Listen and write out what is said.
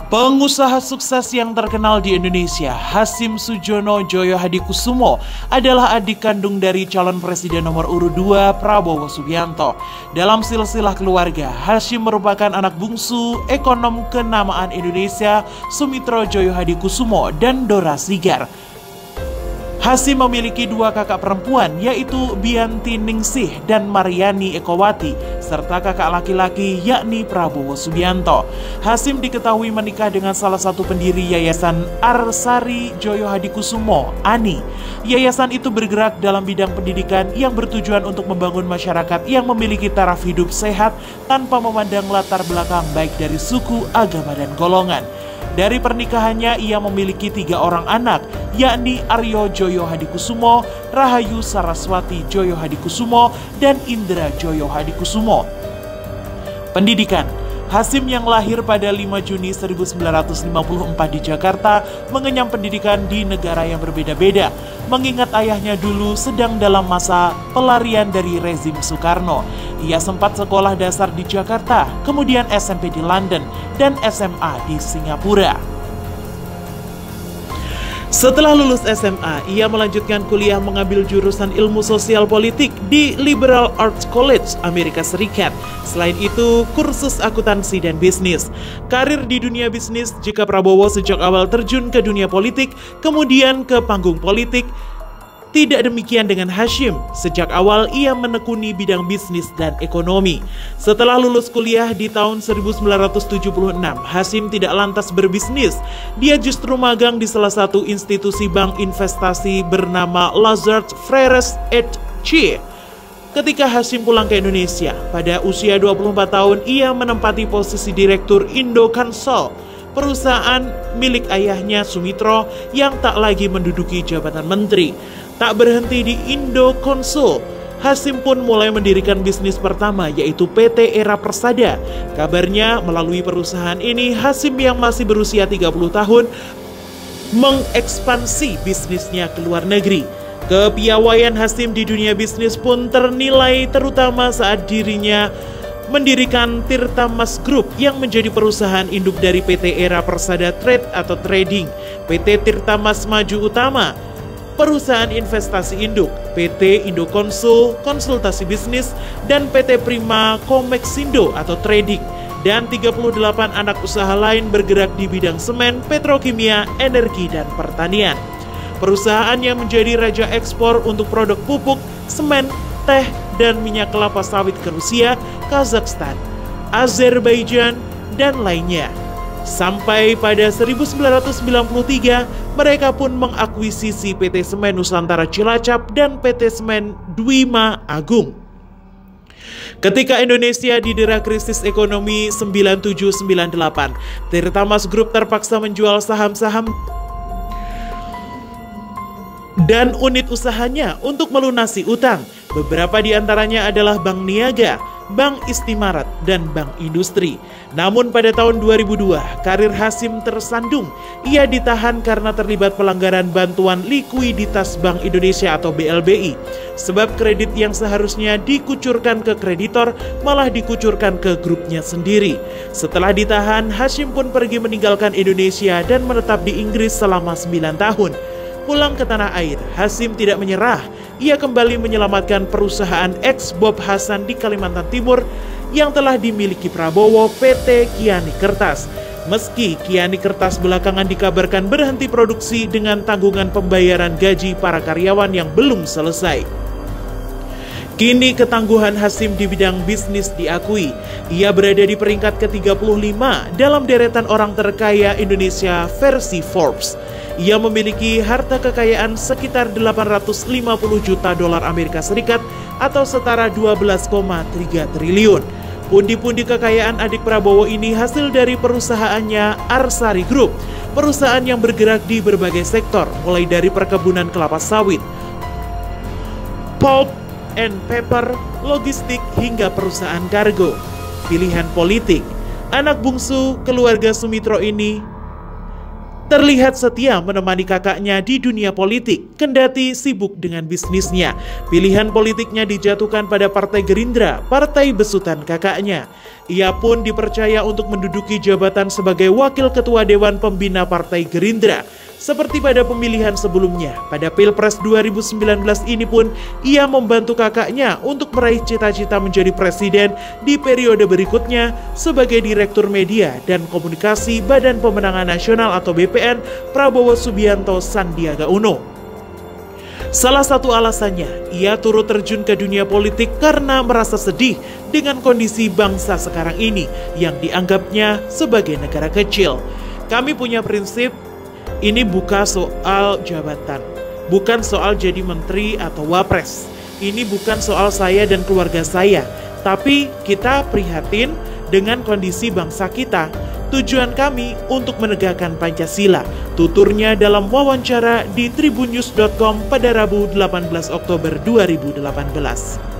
Pengusaha sukses yang terkenal di Indonesia, Hasyim Sujono Djoyo Hadikusumo, adalah adik kandung dari calon presiden nomor urut 2 Prabowo Subianto. Dalam silsilah keluarga, Hasyim merupakan anak bungsu ekonom kenamaan Indonesia Sumitro Djoyo Hadikusumo dan Dora Sigar. Hasyim memiliki 2 kakak perempuan, yaitu Bianti Ningsih dan Mariani Ekowati, serta kakak laki-laki yakni Prabowo Subianto. Hasyim diketahui menikah dengan salah satu pendiri Yayasan Arsari Djoyo Hadikusumo, ANI. Yayasan itu bergerak dalam bidang pendidikan yang bertujuan untuk membangun masyarakat yang memiliki taraf hidup sehat tanpa memandang latar belakang baik dari suku, agama, dan golongan. Dari pernikahannya ia memiliki 3 orang anak, yakni Aryo Djoyo Hadikusumo, Rahayu Saraswati Djoyo Hadikusumo, dan Indra Djoyo Hadikusumo. Pendidikan: Hasyim yang lahir pada 5 Juni 1954 di Jakarta mengenyam pendidikan di negara yang berbeda-beda, mengingat ayahnya dulu sedang dalam masa pelarian dari rezim Soekarno. Ia sempat sekolah dasar di Jakarta, kemudian SMP di London, dan SMA di Singapura. Setelah lulus SMA, ia melanjutkan kuliah mengambil jurusan ilmu sosial politik di Liberal Arts College, Amerika Serikat. Selain itu, kursus akuntansi dan bisnis. Karir di dunia bisnis, jika Prabowo sejak awal terjun ke dunia politik, kemudian ke panggung politik, tidak demikian dengan Hasyim. Sejak awal ia menekuni bidang bisnis dan ekonomi. Setelah lulus kuliah di tahun 1976, Hasyim tidak lantas berbisnis. Dia justru magang di salah satu institusi bank investasi bernama Lazard Freres & Ketika Hasyim pulang ke Indonesia, pada usia 24 tahun ia menempati posisi Direktur Indo Consol, perusahaan milik ayahnya Sumitro yang tak lagi menduduki jabatan menteri. Tak berhenti di Indo Consol, Hasyim pun mulai mendirikan bisnis pertama, yaitu PT Era Persada. Kabarnya melalui perusahaan ini, Hasyim yang masih berusia 30 tahun mengekspansi bisnisnya ke luar negeri. Kepiawaian Hasyim di dunia bisnis pun ternilai, terutama saat dirinya mendirikan Tirta Mas Group yang menjadi perusahaan induk dari PT Era Persada Trade atau Trading, PT Tirta Mas Maju Utama, perusahaan investasi induk, PT Indo Consol konsultasi bisnis, dan PT Prima Komeksindo atau trading, dan 38 anak usaha lain bergerak di bidang semen, petrokimia, energi, dan pertanian. Perusahaan yang menjadi raja ekspor untuk produk pupuk, semen, teh, dan minyak kelapa sawit ke Rusia, Kazakhstan, Azerbaijan, dan lainnya. Sampai pada 1993, mereka pun mengakuisisi PT Semen Nusantara Cilacap dan PT Semen Dwima Agung. Ketika Indonesia didera krisis ekonomi 97-98, Tirta Mas Group terpaksa menjual saham-saham dan unit usahanya untuk melunasi utang. Beberapa di antaranya adalah Bank Niaga, Bank Istimarat, dan Bank Industri. Namun pada tahun 2002, karir Hasyim tersandung. Ia ditahan karena terlibat pelanggaran bantuan likuiditas Bank Indonesia atau BLBI. Sebab kredit yang seharusnya dikucurkan ke kreditor malah dikucurkan ke grupnya sendiri. Setelah ditahan, Hasyim pun pergi meninggalkan Indonesia dan menetap di Inggris selama 9 tahun. Pulang ke tanah air, Hasyim tidak menyerah. Ia kembali menyelamatkan perusahaan ex Bob Hasan di Kalimantan Timur yang telah dimiliki Prabowo, PT Kiani Kertas. Meski Kiani Kertas belakangan dikabarkan berhenti produksi dengan tanggungan pembayaran gaji para karyawan yang belum selesai. Kini ketangguhan Hasyim di bidang bisnis diakui. Ia berada di peringkat ke-35 dalam deretan orang terkaya Indonesia versi Forbes. Ia memiliki harta kekayaan sekitar 850 juta dolar Amerika Serikat atau setara 12,3 triliun. Pundi-pundi kekayaan adik Prabowo ini hasil dari perusahaannya Arsari Group, perusahaan yang bergerak di berbagai sektor, mulai dari perkebunan kelapa sawit, pulp and paper, logistik, hingga perusahaan kargo. Pilihan politik: anak bungsu keluarga Sumitro ini terlihat setia menemani kakaknya di dunia politik, kendati sibuk dengan bisnisnya. Pilihan politiknya dijatuhkan pada Partai Gerindra, partai besutan kakaknya. Ia pun dipercaya untuk menduduki jabatan sebagai Wakil Ketua Dewan Pembina Partai Gerindra. Seperti pada pemilihan sebelumnya, pada Pilpres 2019 ini pun ia membantu kakaknya untuk meraih cita-cita menjadi presiden di periode berikutnya sebagai Direktur Media dan Komunikasi Badan Pemenangan Nasional atau BPN Prabowo Subianto Sandiaga Uno. Salah satu alasannya, ia turut terjun ke dunia politik karena merasa sedih dengan kondisi bangsa sekarang ini yang dianggapnya sebagai negara kecil. Kami punya prinsip, ini bukan soal jabatan, bukan soal jadi menteri atau wapres. Ini bukan soal saya dan keluarga saya, tapi kita prihatin dengan kondisi bangsa kita. Tujuan kami untuk menegakkan Pancasila, tuturnya dalam wawancara di tribunnews.com pada Rabu 18 Oktober 2018.